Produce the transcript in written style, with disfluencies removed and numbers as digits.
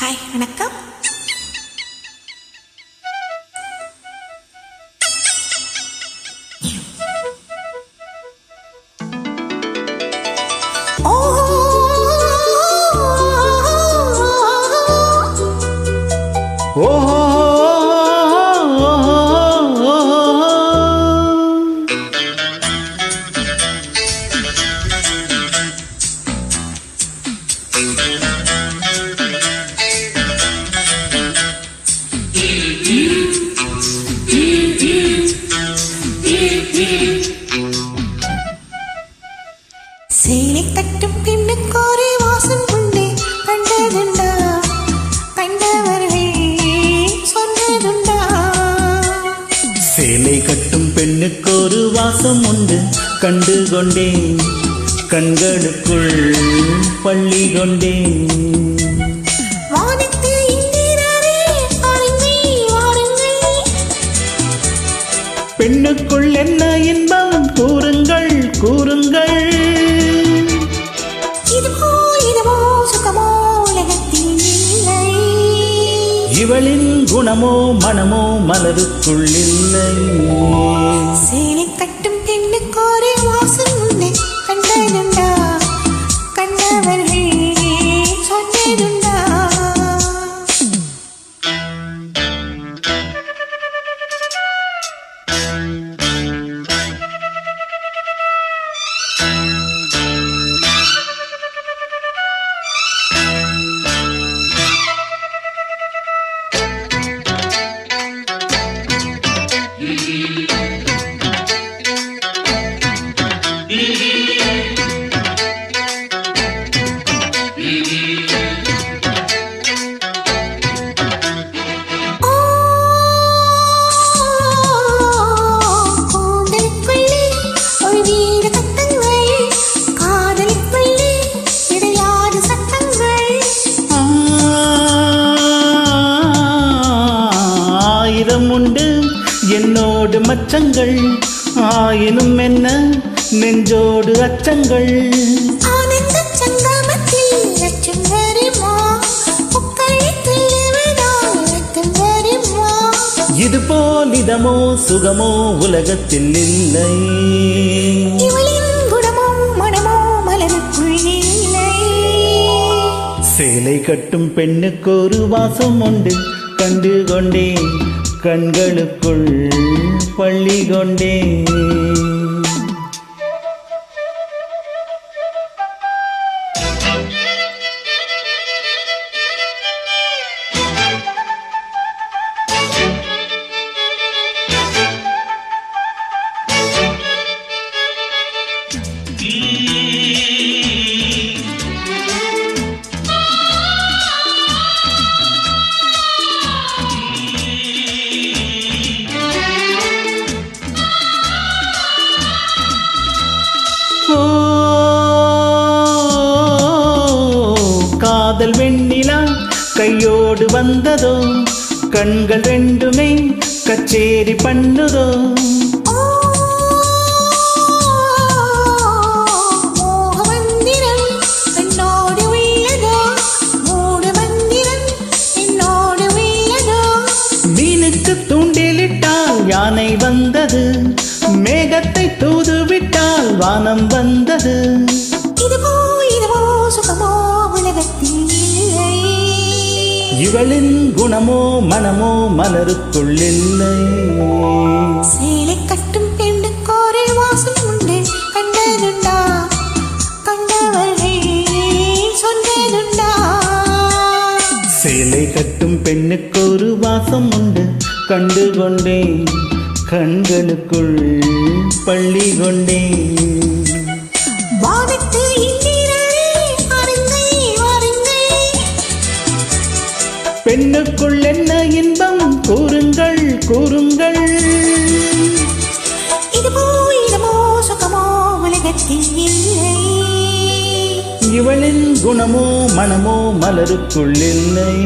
Hi வணக்கம். சேலை கட்டும் பெண்ணுக்கு ஒரு வாசம் உண்டு, கண்டதுண்டா கண்டவர்கள் சொன்னதுண்டா. சேலை கட்டும் பெண்ணுக்கு ஒரு வாசம் உண்டு, கண்டு கொண்டேன் கண்களுக்குள் பள்ளி கொண்டேன். பெண்ணுக்குள் என்ன இன்பம் கூறுங்கள் கூறுங்கள். இவளின் குணமோ மனமோ மலருக்குள் இல்லை. சேலை கட்டும் பெண்ணுக்கு ஒரு வாசம் உண்டு, கண்டதுண்டா கண்டவர்கள் சொன்னதுண்டா. உண்டு என்னோடு மச்சங்கள், ஆயினும் என்ன நெஞ்சோடு அச்சங்கள். இது போல் இதமோ சுகமோ உலகத்தில் இல்லை. சேலை கட்டும் பெண்ணுக்கு ஒரு வாசம் உண்டு, கண்டு கொண்டேன் கண்களுக்குள் பள்ளி கொண்டேன். காதல் வெண்ணிலா கையோடு வந்ததோ, கண்கள் ரெண்டுமே கச்சேரி பண்ணுதோ. மீனுக்கு தூண்டிலிட்டால் யானை வந்தது, மேகத்தை தூதுவிட்டால் வானம் வந்தது. இவளின் குணமோ மனமோ மலருக்குள் இல்லை. சேலை கட்டும் பெண்ணுக்கு ஒரு வாசம் உண்டு, கண்டதுண்டா கண்டவர்கள் சொன்னதுண்டா. சேலை கட்டும் பெண்ணுக்கு ஒரு வாசம் உண்டு, கண்டு கொண்டேன் கண்களுக்குள் பள்ளி கொண்டேன். பெண்ணுக்குள் என்ன இன்பம் கூறுங்கள் கூறுங்கள். இவளின் குணமோ மனமோ மலருக்குள் இல்லை.